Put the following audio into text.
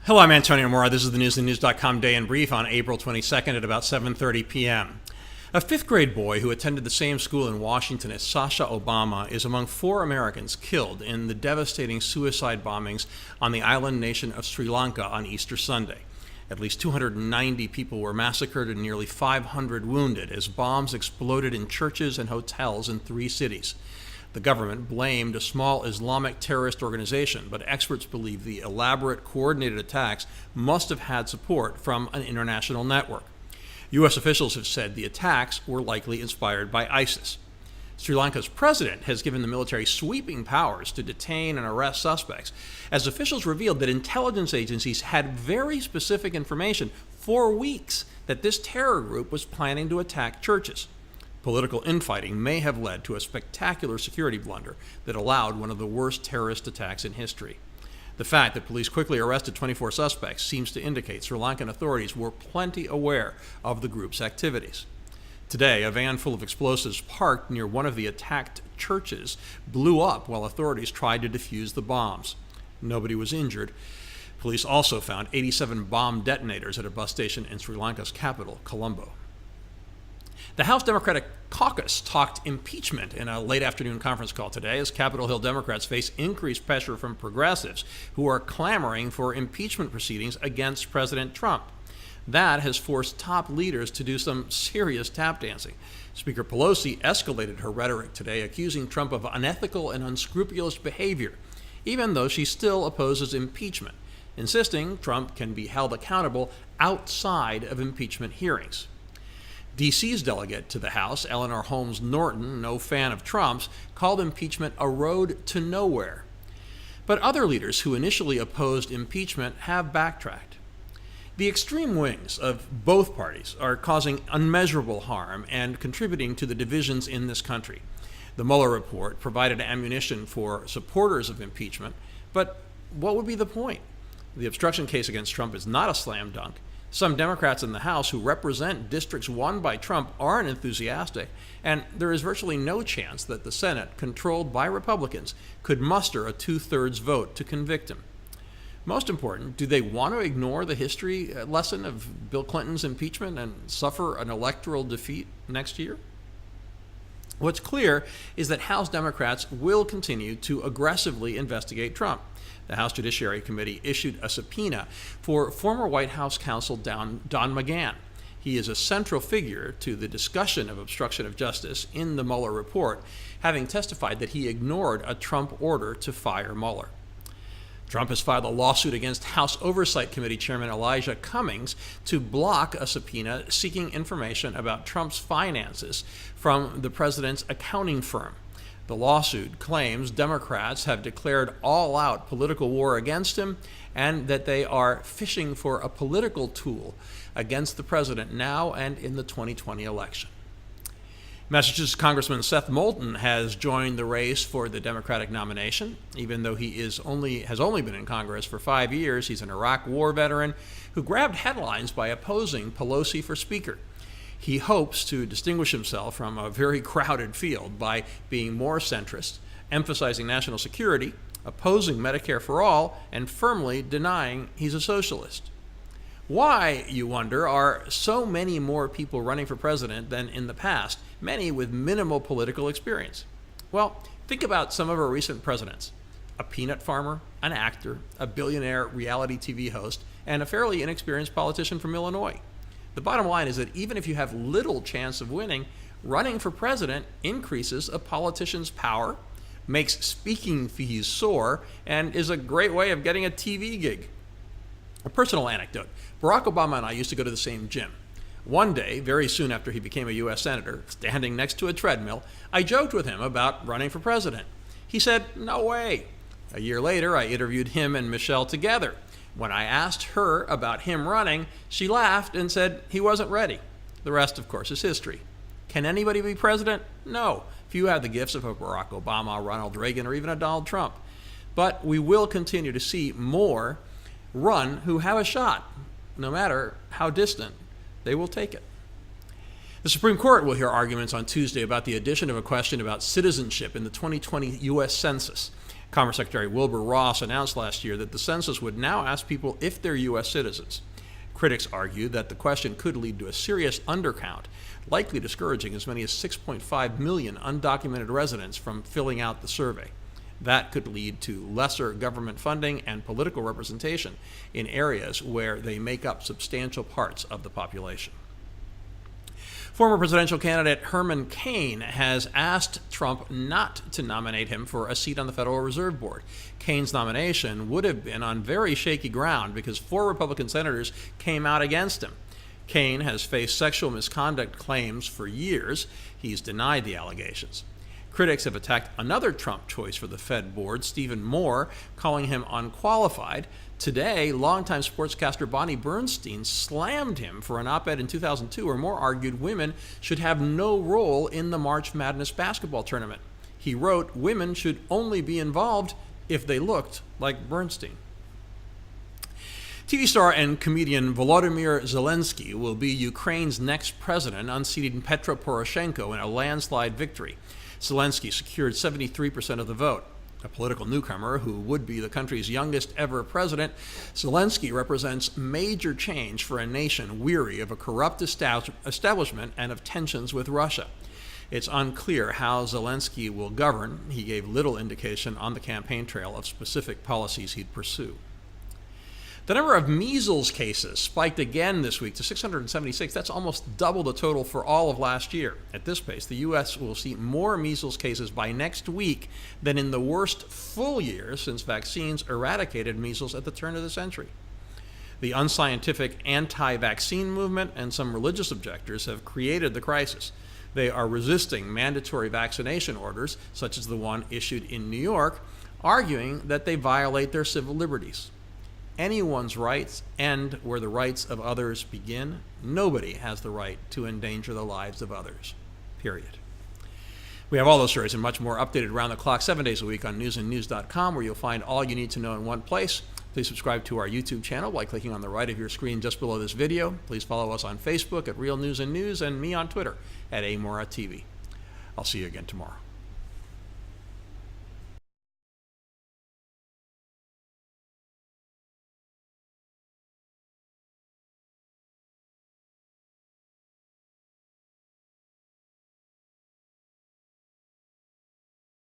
Hello, I'm Antonio Mora. This is the News and News.com Day in Brief on April 22nd at about 7:30 p.m. A fifth-grade boy who attended the same school in Washington as Sasha Obama is among 4 Americans killed in the devastating suicide bombings on the island nation of Sri Lanka on Easter Sunday. At least 290 people were massacred and nearly 500 wounded as bombs exploded in churches and hotels in 3 cities. The government blamed a small Islamic terrorist organization, but experts believe the elaborate, coordinated attacks must have had support from an international network. U.S. officials have said the attacks were likely inspired by ISIS. Sri Lanka's president has given the military sweeping powers to detain and arrest suspects, as officials revealed that intelligence agencies had very specific information for weeks that this terror group was planning to attack churches. Political infighting may have led to a spectacular security blunder that allowed one of the worst terrorist attacks in history. The fact that police quickly arrested 24 suspects seems to indicate Sri Lankan authorities were plenty aware of the group's activities. Today, a van full of explosives parked near one of the attacked churches blew up while authorities tried to defuse the bombs. Nobody was injured. Police also found 87 bomb detonators at a bus station in Sri Lanka's capital, Colombo. The House Democratic Caucus talked impeachment in a late afternoon conference call today as Capitol Hill Democrats face increased pressure from progressives who are clamoring for impeachment proceedings against President Trump. That has forced top leaders to do some serious tap dancing. Speaker Pelosi escalated her rhetoric today, accusing Trump of unethical and unscrupulous behavior, even though she still opposes impeachment, insisting Trump can be held accountable outside of impeachment hearings. D.C.'s delegate to the House, Eleanor Holmes Norton, no fan of Trump's, called impeachment a road to nowhere. But other leaders who initially opposed impeachment have backtracked. The extreme wings of both parties are causing unmeasurable harm and contributing to the divisions in this country. The Mueller report provided ammunition for supporters of impeachment, but what would be the point? The obstruction case against Trump is not a slam dunk. Some Democrats in the House who represent districts won by Trump aren't enthusiastic, and there is virtually no chance that the Senate, controlled by Republicans, could muster a 2/3 vote to convict him. Most important, do they want to ignore the history lesson of Bill Clinton's impeachment and suffer an electoral defeat next year? What's clear is that House Democrats will continue to aggressively investigate Trump. The House Judiciary Committee issued a subpoena for former White House counsel Don McGahn. He is a central figure to the discussion of obstruction of justice in the Mueller report, having testified that he ignored a Trump order to fire Mueller. Trump has filed a lawsuit against House Oversight Committee Chairman Elijah Cummings to block a subpoena seeking information about Trump's finances from the president's accounting firm. The lawsuit claims Democrats have declared all-out political war against him and that they are fishing for a political tool against the president now and in the 2020 election. Massachusetts Congressman Seth Moulton has joined the race for the Democratic nomination. Even though he has only been in Congress for 5 years, he's an Iraq War veteran who grabbed headlines by opposing Pelosi for Speaker. He hopes to distinguish himself from a very crowded field by being more centrist, emphasizing national security, opposing Medicare for all, and firmly denying he's a socialist. Why, you wonder, are so many more people running for president than in the past, many with minimal political experience? Well, think about some of our recent presidents: a peanut farmer, an actor, a billionaire reality TV host, and a fairly inexperienced politician from Illinois. The bottom line is that even if you have little chance of winning, running for president increases a politician's power, makes speaking fees soar, and is a great way of getting a TV gig. A personal anecdote: Barack Obama and I used to go to the same gym. One day, very soon after he became a U.S. Senator, standing next to a treadmill, I joked with him about running for president. He said, "No way." A year later, I interviewed him and Michelle together. When I asked her about him running, she laughed and said he wasn't ready. The rest, of course, is history. Can anybody be president? No. Few have the gifts of a Barack Obama, Ronald Reagan, or even a Donald Trump. But we will continue to see more run who have a shot. No matter how distant, they will take it. The Supreme Court will hear arguments on Tuesday about the addition of a question about citizenship in the 2020 U.S. Census. Commerce Secretary Wilbur Ross announced last year that the census would now ask people if they're U.S. citizens. Critics argue that the question could lead to a serious undercount, likely discouraging as many as 6.5 million undocumented residents from filling out the survey. That could lead to lesser government funding and political representation in areas where they make up substantial parts of the population. Former presidential candidate Herman Cain has asked Trump not to nominate him for a seat on the Federal Reserve Board. Cain's nomination would have been on very shaky ground because 4 Republican senators came out against him. Cain has faced sexual misconduct claims for years. He's denied the allegations. Critics have attacked another Trump choice for the Fed board, Stephen Moore, calling him unqualified. Today, longtime sportscaster Bonnie Bernstein slammed him for an op-ed in 2002 where Moore argued women should have no role in the March Madness basketball tournament. He wrote, "Women should only be involved if they looked like Bernstein." TV star and comedian Volodymyr Zelensky will be Ukraine's next president, unseating Petro Poroshenko in a landslide victory. Zelensky secured 73% of the vote. A political newcomer who would be the country's youngest ever president, Zelensky represents major change for a nation weary of a corrupt establishment and of tensions with Russia. It's unclear how Zelensky will govern. He gave little indication on the campaign trail of specific policies he'd pursue. The number of measles cases spiked again this week to 676. That's almost double the total for all of last year. At this pace, the U.S. will see more measles cases by next week than in the worst full year since vaccines eradicated measles at the turn of the century. The unscientific anti-vaccine movement and some religious objectors have created the crisis. They are resisting mandatory vaccination orders, such as the one issued in New York, arguing that they violate their civil liberties. Anyone's rights end where the rights of others begin. Nobody has the right to endanger the lives of others, period. We have all those stories and much more updated around the clock 7 days a week on newsandnews.com, where you'll find all you need to know in one place. Please subscribe to our YouTube channel by clicking on the right of your screen just below this video. Please follow us on Facebook at Real News and News and me on Twitter at AMoraTV. I'll see you again tomorrow.